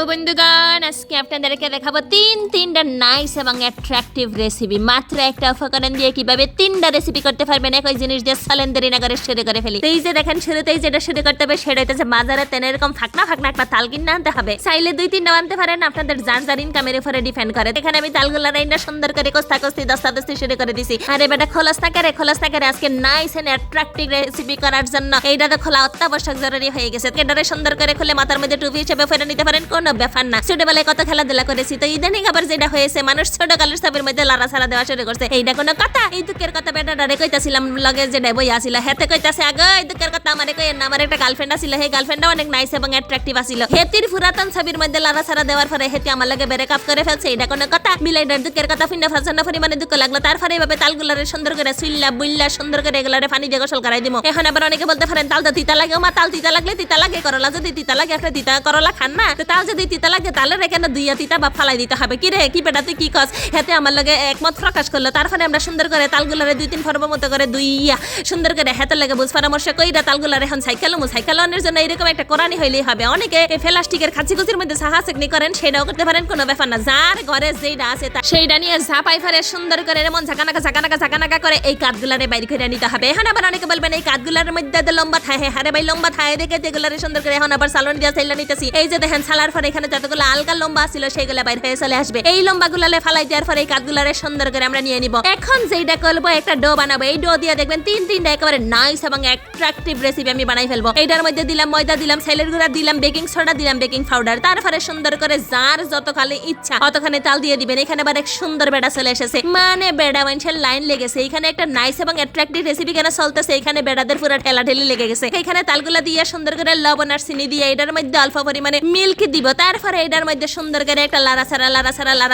বন্ধুগণ, আজকে আপনাদেরকে দেখাবো তিনটা নাইস এবং অ্যাট্রাকটিভ রেসিপি। মাত্র একটা উপকরণ দিয়ে কিভাবে তিনটা রেসিপি করতে পারবেন একই জিনিস দিয়ে চলেন দেরি না করে শুরু করে ফেলি। এই যে দেখেন, শুরুতেই যেটা শুরু করতে হবে সেটা হচ্ছে বাজারে তেন এরকম ফাঁকনা একটা তাল কিনে আনতে হবে। চাইলে 2-3টা আনতে পারেন, আপনাদের যার ইনকামের উপরে ডিপেন্ড করে। এখানে আমি তালগুলা রাইনা সুন্দর করে কস্তি দস্তাদস্তি শুরু করে দিছি। আরে বেটা খোলস না করে আজকে নাইস এন্ড অ্যাট্রাকটিভ রেসিপি করার জন্য এইটা তো খোলা অত্যাবশ্যক জরুরি হয়ে গেছে। কেডারে সুন্দর করে খুলে মাথার মধ্যে টুপি হিসেবে ফেলে নিতে পারেন, কোনো ব্যাপার না। ছোটবেলায় কত খেলাধুলা করেছি, তো ইদানিং আবার যেটা হয়েছে, মানুষ ছোটকালের সবের মধ্যে লারা ছাড়া দেওয়া শুরু করছে। এইটা কোনো কথা? এই দুঃখের কথা বেটাটারে কইতাছিলাম, লগে যেটা বই আসিল হেতে কইতাছে, আগে এই দুঃখের কথা আমারে কই না। আমার একটা গার্লফ্রেন্ড আছিল, সেই গার্লফ্রেন্ডটা অনেক নাইস এবং অ্যাট্রাকটিভ আছিল। হেতির পুরাতন ছবির মধ্যে লারা ছাড়া দেওয়ার পরে হেতি আমার লগে ব্রেকআপ করে ফেলছে। এইটা কোনো কথা? বিলাইটার দুঃখের কথা ফিন্না ফাঁসানো পরিমাণে দুঃখ লাগলো। তারপরে এইভাবে তালগুলারে সুন্দর করে সুইল্লা বুইল্লা সুন্দর করে এগুলারে পানি দিয়ে গোসল করাই দিব। এখন আবার অনেকে বলতে পারেন, তাল তো তিতা লাগে। মা, তাল তিতা লাগলে তিতা লাগে, করলা যদি তিতা লাগে একটা তিতা করলা খান না, তো তাল যদি তিতা লাগে তাহলে কেন দুইয়া তিতা বা ফালাই দিতে হবে? কি রে, কি বেটা তুই কি কস? হেতে আমার লগে একমত প্রকাশ করলো। তারপরে আমরা সুন্দর করে তালগুলারে 2-3 পর্ব মতো করে দুইয়া সুন্দর করে হাতের লাগে বুঝ পরামর্শ কইরা তালগুলারে এখন সাইকেলের জন্য এরকম একটা কোরআনি হইলেই হবে। অনেকে প্লাস্টিকের খাঁচিকুচির মধ্যে সাহা চেকনি করেন, সেটাও করতে পারেন, কোনো ব্যাপার না। যার ঘরে যেটা আছে সেইটা নিয়ে ঝাপাই ফেলে সুন্দর করে এমন ঝাঁকানাকা করে এই কাঠগুলারে বাইরে করে নিতে হবে। এখন আবার অনেকে বলবেন এই কাঠগুলার মধ্যে লম্বা থাকে, হারে ভাই লম্বা থাকে দেখে যেগুলারে সুন্দর করে এখন আবার সালন দিয়া চাইলা নিতেছি। এই যে দেখেন সালার পরে এখানে যতগুলো আলগা লম্বা ছিল সেইগুলা বাইরে হয়ে চলে আসবে। এই লম্বা গুলালে ফালাই দেওয়ার পরে এই কাঠগুলারে সুন্দর করে আমরা নিয়ে নিব। এখন যেটা করবো, একটা ডো বানাবো। এই ডো দিয়ে দেখবেন তিনটা একেবারে নাইস এবং অ্যাট্রাকটিভ রেসিপি আমি বানাই ফেলবো। এইটার মধ্যে দিলাম ময়দা, দিলাম চাইলের গুঁড়া, দিলাম বেকিং সোডা, দিলাম বেকিং পাউডার। তারপরে সুন্দর করে যার যতখানি ইচ্ছা অতখানি তাল দিয়ে দিবেন। এখানে আবার এক সুন্দর বেড়া চলে এসেছে, মানে বেড়া মানুষের লাইন লেগেছে। এখানে একটা নাইস এবং অ্যাট্রাকটিভ রেসিপি কেন চলতেছে, এখানে বেড়াদের পুরো ঠেলাঠেলি লেগে গেছে। এখানে তালগুলা দিয়ে সুন্দর করে লবণ আর চিনি দিয়ে এটার মধ্যে অল্প পরিমাণে মিল্ক দিব। তারপরে এটার মধ্যে সুন্দর করে একটা লাড়া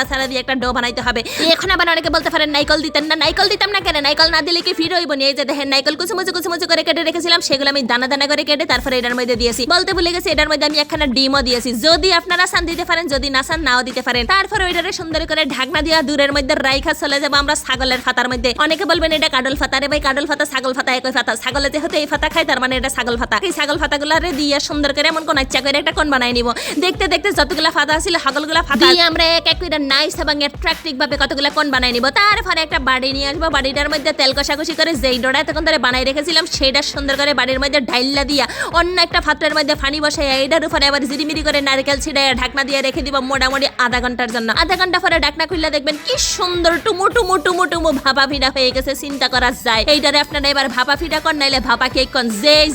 ছাড়া দিয়ে একটা ডো বানাইতে হবে। এখন আবার অনেকে বলতে পারেন নাইকল দিতেন না। নাইকল দিতাম না কেন? নাইকল না দিলে কি ফির হইব? এই যে দেখেন নাইকল কুচুমুচু করে কেটে রেখেছিলাম, সেগুলো আমি দানা করে কেটে তারপরে এটার মধ্যে দিয়েছি। বলতে ভুলে গেছি, এটার মধ্যে আমি একখানা ডিমও দিয়েছি। যদি আপনারা চান দিতে পারেন, যদি না চান নাও দিতে পারেন। তারপরে ওইটারে সুন্দর করে ঢাকনা দিয়া দূরের মধ্যে রাইখা চলে যাবো আমরা ছাগলের ফাতার মধ্যে। অনেকে বলবেন এটা কাডল ফাতা। রে ভাই, কাডল ফাতা ছাগল ফাতা একই ফাতা। ছাগলে যেহেতু এই ফাতা খায়, তার মানে এটা ছাগল ফাতা। এই ছাগল ফাতাগুলারে দিয়ে সুন্দর করে এমন কোন ইচ্ছা করে একটা কোন বানাই নিব। দেখতে যতগুলা ফাতা ছিল ছাগলগুলা ফাতা দিয়ে আমরা এক করে নাইস এবং অ্যাট্রাকটিভ ভাবে কতগুলা কোন বানাই নিব। তারপরে একটা বাড়ি নিয়ে আসবো। বাড়িটার মধ্যে তেল কষাকষি করে যেই ডোটা তখন ধরে বানাই রেখেছিলাম সেটা সুন্দর করে বাড়ির মধ্যে ঢাইলা দিয়া অন্য একটা পাত্রের মধ্যে পানি বসাই এটার উপরে আবার জিরিমিরি করে নারকেল ছিটাই ঢাকনা দিয়ে রেখে দিব মোটামুটি আধা ঘন্টার জন্য। আধা ঘন্টা পরে ঢাকনা খুললে দেখবেন কি সুন্দর টুমু ভাপা ফিডা হয়ে গেছে, চিন্তা করা যায়। এইটারে আপনারা এবার ভাপা ফিডা কর, নাইলে ভাপা কেক কর,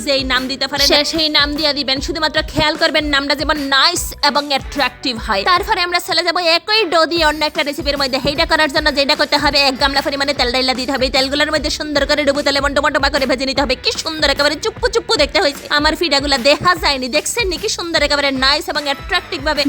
যেই নাম দিতে পারেন সেই নাম দিয়ে দিবেন। শুধুমাত্র খেয়াল করবেন নামটা যেমন নাইস এবং অ্যাট্রাকটিভ হয়। তারপরে আমরা চলে যাবো একই ডো দিয়ে অন্য একটা রেসিপির মধ্যে। এইটা করার জন্য যেটা করতে হবে, 1 গামলা পরিমাণে তেল ডাইলা দিতে হবে। তেলগুলোর মধ্যে সুন্দর করে ডুবো তেলে মন্টমা করে ভেজে নিতে হবে। কি সুন্দর একেবারে চুপ্পু দেখতে হয়েছে। আমার ফিডাগুলা দেখা যায়নি, দেখছেন নাকি সুন্দর একেবারে নাইস এবং অ্যাট্রাকটিভ ভাবে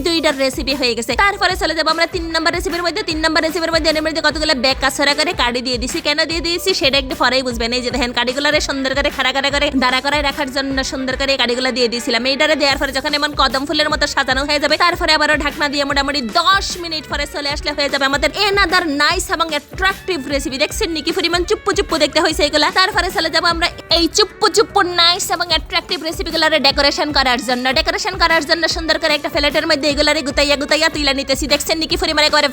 দুইটার রেসিপি হয়ে গেছে। তারপরে চলে যাবো আমরা 3 নম্বর রেসিপির মধ্যে। 3 নম্বর রেসিপির মধ্যে এর মধ্যে কতগুলো বেকাছরা করে কাটি দিয়ে দিছি। কেন দিয়ে দিয়েছি সেটা একটু পরেই বুঝবেন। এই যে দেখেন কাটিগুলারে সুন্দর করে খাড়া করে দাঁড়া করায় রাখার জন্য সুন্দর করে কাটিগুলা দিয়ে দিয়েছিলাম। এইটারে দেওয়ার পরে যখন এমন কদম ফুলের মতো সাজানো হয়ে যাবে, তারপরে আবারও ঢাকনা দিয়ে মোটামুটি 10 মিনিট পরে চলে আসলে হয়ে যাবে আমাদের এনাদার নাইস এবং অ্যাট্রাকটিভ রেসিপি। দেখছেন নাকি পরিমাণ চুপ্পু দেখতে হয়েছে এগুলা। তারপরে চলে যাবো আমরা এই চুপ্পু নাইস এবং অ্যাট্রাকটিভ রেসিপিগুলারে ডেকোরেশন করার জন্য সুন্দর করে একটা প্লেটের মধ্যে এগুলারে গুতাইয়া তুইলা নিতেছি। দেখছেন নাকি পরিমাণে করে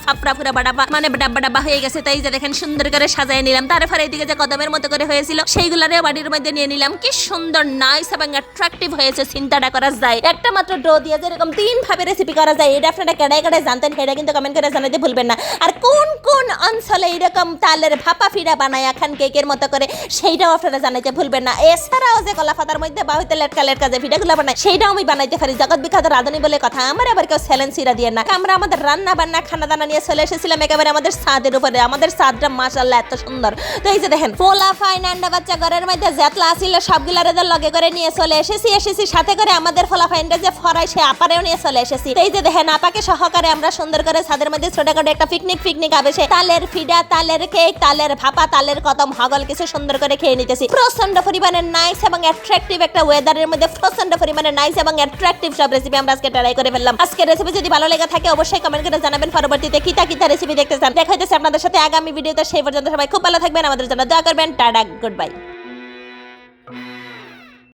ফাপড়া পুরো বাড়াবা মানে ডাব্বা হয়ে গেছে। তাই যে দেখেন সুন্দর করে সাজায় নিলাম। তারপরে এদিকে যে কদমের মতো করে হয়েছিল সেইগুলারে বাড়ির মধ্যে নিয়ে নিলাম। কি সুন্দর নাইস এবং অ্যাট্রাকটিভ হয়েছে, চিন্তাটা করা যায়। একটা মাত্র ডো দিয়ে যেরকম 3 ভাবে রেসিপি করা যায়, এটা আপনারা কেডায় জানতেন সেটা কিন্তু কমেন্ট করে জানাতে ভুলবেন না। আর কোন অঞ্চলে এরকম তালের ভাপা ফিডা বানায় খান কেকের মতো করে, সেইটাও আপনারা জানাইতে ভুলবেন না। এছাড়াও যে কলা পাতার মধ্যে বা হইতে লেটকা যে ফিডাগুলো বানায় সেইটাও আমি বানাইতে পারি। জগৎ বিখ্যাত রাঁধুনি বলে কথা। আমার আবার কেউ চ্যালেঞ্জ ছিড়া দিয়ে না। আমরা আমাদের রান্না বান্না খানা দানা নিয়ে চলে এসেছিলাম একেবারে আমাদের ছাদের উপরে। আমাদের ছাদটা মাশাআল্লাহ এত সুন্দর। তো এই যে দেখেন পোলা ফাইন আন্ডা বাচ্চা ঘরের মধ্যে জেতলা আসিল সবগুলারে লগে করে নিয়ে চলে এসেছি সাথে করে আমাদের পোলা ফাইনটা যে ফরাই সে আপারেও নিয়ে চলে এসেছি। এই যে দেখেন আপাকে সহকারে আমরা সুন্দর করে ছাদের মধ্যে ছোটখাটো একটা পিকনিক আবেশে তালের ফিডা, তালের কেক, তালের ভাপা, তালের কদম হগল কিছু সুন্দর করে খেয়ে নিতেছি। প্রচন্ড পরিমাণে নাইস এবং অ্যাট্রাকটিভ একটা ওয়েদারের মধ্যে প্রচন্ড পরিমাণে নাইস এবং অ্যাট্রাকটিভ সব রেসিপি আমরা আজকে ট্রাই করে ফেললাম। আজকের রেসিপি যদি ভালো লেগে থাকে অবশ্যই কমেন্ট করে জানাবেন। পরবর্তীতে কিতা রেসিপি দেখতে চান। দেখা হইতেছে আপনাদের সাথে আগামী ভিডিওতে। সেই পর্যন্ত সবাই খুব ভালো থাকবেন, আমাদের জন্য দোয়া করবেন। Tata, good bye.